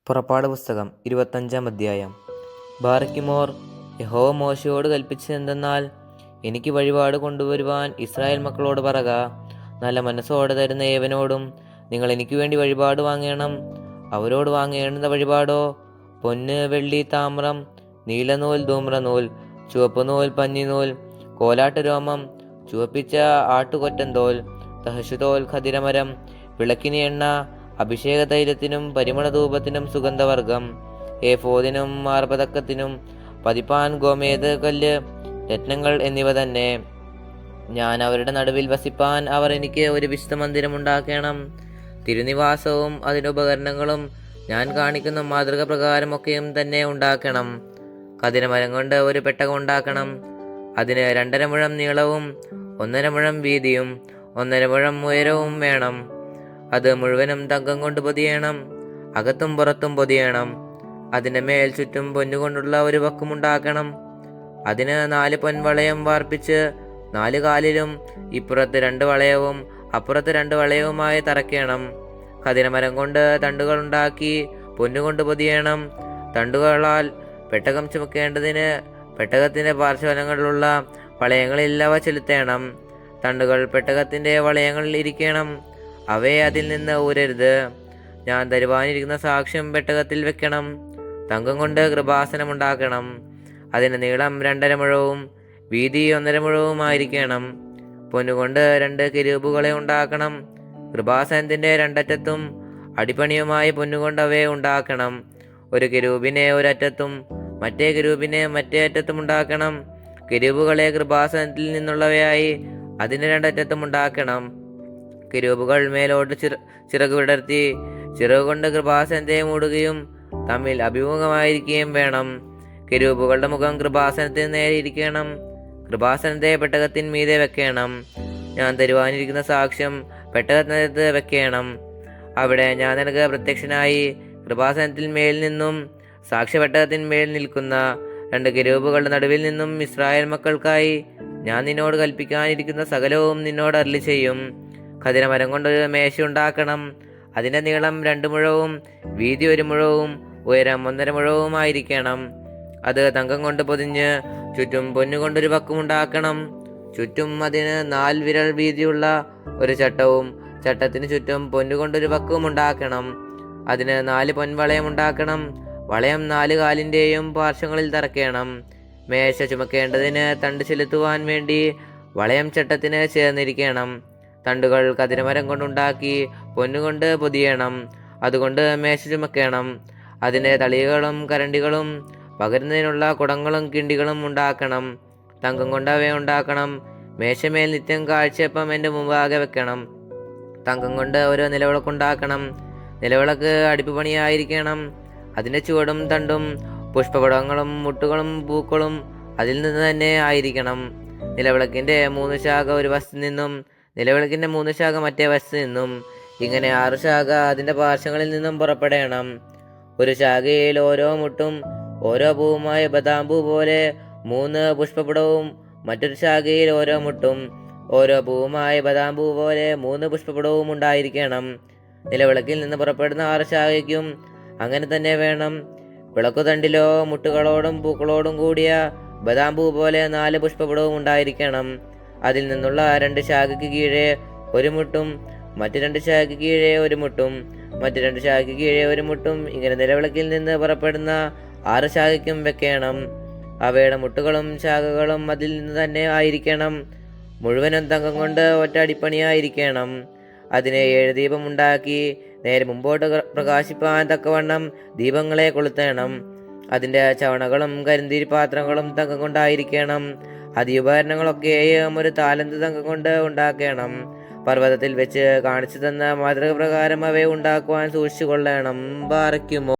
പുറപ്പാട് പുസ്തകം 25-ാം അധ്യായം. ബാറക്കിമോർ യഹോവ മോശയോട് കൽപ്പിച്ചതെന്തെന്നാൽ, എനിക്ക് വഴിപാട് കൊണ്ടുവരുവാൻ ഇസ്രായേൽ മക്കളോട് പറക. നല്ല മനസ്സോടെ തരുന്ന ഏവനോടും നിങ്ങൾ എനിക്ക് വേണ്ടി വഴിപാട് വാങ്ങണം. അവരോട് വാങ്ങേണ്ടുന്ന വഴിപാടോ പൊന്ന്, വെള്ളി, താമ്രം, നീലനൂൽ, ധൂമ്രനൂൽ, ചുവപ്പുനൂൽ, പഞ്ഞിനൂൽ, കോലാട്ടുരോമം, ചുവപ്പിച്ച ആട്ടുകൊറ്റന്തോൽ, തഹശുതോൽ, ഖദിരമരം, വിളക്കിന് എണ്ണ, അഭിഷേക തൈലത്തിനും പരിമളധൂപത്തിനും സുഗന്ധവർഗം, ഏഫോദിനും മാർപതക്കത്തിനും പതിപ്പാൻ ഗോമേദ കല്ല്, രത്നങ്ങൾ എന്നിവ തന്നെ. ഞാൻ അവരുടെ നടുവിൽ വസിപ്പാൻ അവർ എനിക്ക് ഒരു വിശുദ്ധ മന്ദിരം ഉണ്ടാക്കണം. തിരുനിവാസവും അതിൻ്റെ ഉപകരണങ്ങളും ഞാൻ കാണിക്കുന്ന മാതൃക പ്രകാരമൊക്കെയും തന്നെ ഉണ്ടാക്കണം. കതിരമരം കൊണ്ട് ഒരു പെട്ടകം ഉണ്ടാക്കണം. അതിന് 2.5 മുഴം നീളവും 1.5 മുഴം വീതിയും 1.5 മുഴം ഉയരവും വേണം. അത് മുഴുവനും തങ്കം കൊണ്ട് പൊതിയണം, അകത്തും പുറത്തും പൊതിയണം. അതിൻ്റെ മേൽ ചുറ്റും പൊന്നുകൊണ്ടുള്ള ഒരു വക്കുമുണ്ടാക്കണം. അതിന് 4 പൊൻവളയം വാർപ്പിച്ച് 4 കാലിലും ഇപ്പുറത്ത് 2 വളയവും അപ്പുറത്ത് 2 വളയവുമായി തറയ്ക്കണം. ഖദിരമരം കൊണ്ട് തണ്ടുകൾ ഉണ്ടാക്കി പൊന്നുകൊണ്ട് പൊതിയണം. തണ്ടുകളാൽ പെട്ടകം ചുമക്കേണ്ടതിന് പെട്ടകത്തിൻ്റെ പാർശ്വഫലങ്ങളിലുള്ള വളയങ്ങളിൽ അവ ചെലുത്തേണം. തണ്ടുകൾ പെട്ടകത്തിൻ്റെ വളയങ്ങളിൽ ഇരിക്കണം, അവയെ അതിൽ നിന്ന് ഊരരുത്. ഞാൻ തരുവാനിരിക്കുന്ന സാക്ഷ്യം പെട്ടകത്തിൽ വെക്കണം. തങ്കം കൊണ്ട് കൃപാസനമുണ്ടാക്കണം. അതിന് നീളം 2.5 മുഴവും വീതി 1.5 മുഴവുമായിരിക്കണം. പൊന്നുകൊണ്ട് 2 കെരൂബുകളെ ഉണ്ടാക്കണം. കൃപാസനത്തിൻ്റെ 2 അറ്റത്തും അടിപ്പണിയുമായി പൊന്നുകൊണ്ട് അവയെ ഉണ്ടാക്കണം. ഒരു കെരൂബിനെ ഒരറ്റത്തും മറ്റേ കെരൂബിനെ മറ്റേ അറ്റത്തും ഉണ്ടാക്കണം. കെരൂബുകളെ കൃപാസനത്തിൽ നിന്നുള്ളവയായി അതിൻ്റെ 2 അറ്റത്തും ഉണ്ടാക്കണം. കെരൂബുകൾ മേലോട്ട് ചിറക് വിടർത്തി ചിറകുകൊണ്ട് കൃപാസനത്തെ മൂടുകയും തമ്മിൽ അഭിമുഖമായിരിക്കുകയും വേണം. കെരൂബുകളുടെ മുഖം കൃപാസനത്തിന് നേരെ ഇരിക്കണം. കൃപാസനത്തെ പെട്ടകത്തിന്മീതെ വെക്കണം. ഞാൻ തരുവാനിരിക്കുന്ന സാക്ഷ്യം പെട്ടകത്തിനകത്ത് വെക്കണം. അവിടെ ഞാൻ നിനക്ക് പ്രത്യക്ഷനായി കൃപാസനത്തിൽ മേൽ നിന്നും സാക്ഷ്യപെട്ടകത്തിന്മേൽ നിൽക്കുന്ന 2 കെരൂബുകളുടെ നടുവിൽ നിന്നും ഇസ്രായേൽ മക്കൾക്കായി ഞാൻ നിന്നോട് കൽപ്പിക്കാനിരിക്കുന്ന സകലവും നിന്നോട് അരുളി ചെയ്യും. ഖദിരമരം കൊണ്ടൊരു മേശ ഉണ്ടാക്കണം. അതിൻ്റെ നീളം 2 മുഴവും വീതി 1 മുഴവും ഉയരം 1.5 മുഴവുമായിരിക്കണം. അത് തങ്കം കൊണ്ട് പൊതിഞ്ഞ് ചുറ്റും പൊന്നുകൊണ്ടൊരു വക്കുമുണ്ടാക്കണം. ചുറ്റും അതിന് 4 വിരൽ വീതിയുള്ള ഒരു ചട്ടവും ചട്ടത്തിന് ചുറ്റും പൊന്നുകൊണ്ടൊരു വക്കവും ഉണ്ടാക്കണം. അതിന് 4 പൊൻവളയം ഉണ്ടാക്കണം. വളയം 4 കാലിൻ്റെയും പാർശ്വങ്ങളിൽ തറയ്ക്കണം. മേശ ചുമക്കേണ്ടതിന് തണ്ട് ചെലുത്തുവാൻ വേണ്ടി വളയം ചട്ടത്തിന് ചേർന്നിരിക്കണം. തണ്ടുകൾ കതിരമരം കൊണ്ടുണ്ടാക്കി പൊന്നുകൊണ്ട് പൊതിയണം. അതുകൊണ്ട് മേശ ചുമക്കണം. അതിൻ്റെ തളികകളും കരണ്ടികളും പകരുന്നതിനുള്ള കുടങ്ങളും കിണ്ടികളും ഉണ്ടാക്കണം. തങ്കം കൊണ്ട് അവയെ ഉണ്ടാക്കണം. മേശമേൽ നിത്യം കാഴ്ചയപ്പം എൻ്റെ മുമ്പാകെ വെക്കണം. തങ്കം കൊണ്ട് ഒരു നിലവിളക്കുണ്ടാക്കണം. നിലവിളക്ക് അടുപ്പ് പണിയായിരിക്കണം. അതിൻ്റെ ചുവടും തണ്ടും പുഷ്പപടങ്ങളും മുട്ടുകളും പൂക്കളും അതിൽ നിന്ന് തന്നെ ആയിരിക്കണം. നിലവിളക്കിൻ്റെ 3 ശാഖ ഒരു വശത്തു നിന്നും നിലവിളക്കിൻ്റെ 3 ശാഖ മറ്റേ വശത്തു നിന്നും, ഇങ്ങനെ 6 ശാഖ അതിൻ്റെ പാർശ്വങ്ങളിൽ നിന്നും പുറപ്പെടണം. ഒരു ശാഖയിൽ ഓരോ മുട്ടും ഓരോ പൂവുമായ ബദാംപൂ പോലെ 3 പുഷ്പപടവും മറ്റൊരു ശാഖയിൽ ഓരോ മുട്ടും ഓരോ പൂവുമായ ബദാംപൂ പോലെ 3 പുഷ്പപടവും ഉണ്ടായിരിക്കണം. നിലവിളക്കിൽ നിന്ന് പുറപ്പെടുന്ന 6 ശാഖയ്ക്കും അങ്ങനെ തന്നെ വേണം. വിളക്കുതണ്ടിലോ മുട്ടുകളോടും പൂക്കളോടും കൂടിയ ബദാംപൂ പോലെ 4 പുഷ്പപടവും ഉണ്ടായിരിക്കണം. അതിൽ നിന്നുള്ള 2 ശാഖയ്ക്ക് കീഴെ 1 മുട്ടും മറ്റു 2 ശാഖയ്ക്ക് കീഴെ 1 മുട്ടും മറ്റു 2 ശാഖയ്ക്ക് കീഴെ 1 മുട്ടും ഇങ്ങനെ നിലവിളക്കിൽ നിന്ന് പുറപ്പെടുന്ന 6 ശാഖയ്ക്കും വെക്കണം. അവയുടെ മുട്ടുകളും ശാഖകളും അതിൽ നിന്ന് തന്നെ ആയിരിക്കണം. മുഴുവനും തങ്കം കൊണ്ട് ഒറ്റ അടിപ്പണിയായിരിക്കണം. അതിനെ 7 ദീപം ഉണ്ടാക്കി നേരെ മുമ്പോട്ട് പ്രകാശിപ്പാൻ തക്കവണ്ണം ദീപങ്ങളെ കൊളുത്തണം. അതിൻ്റെ ചവണകളും കരിന്തിരി പാത്രങ്ങളും തങ്കം കൊണ്ടായിരിക്കണം. ഉപകരണങ്ങളൊക്കെയും 1 താലന്ത് തങ്കം കൊണ്ട് ഉണ്ടാക്കണം. പർവ്വതത്തിൽ വെച്ച് കാണിച്ചു തന്ന മാതൃക പ്രകാരം അവയെ ഉണ്ടാക്കുവാൻ സൂക്ഷിച്ചു കൊള്ളണം. ബാറക്കുമോ.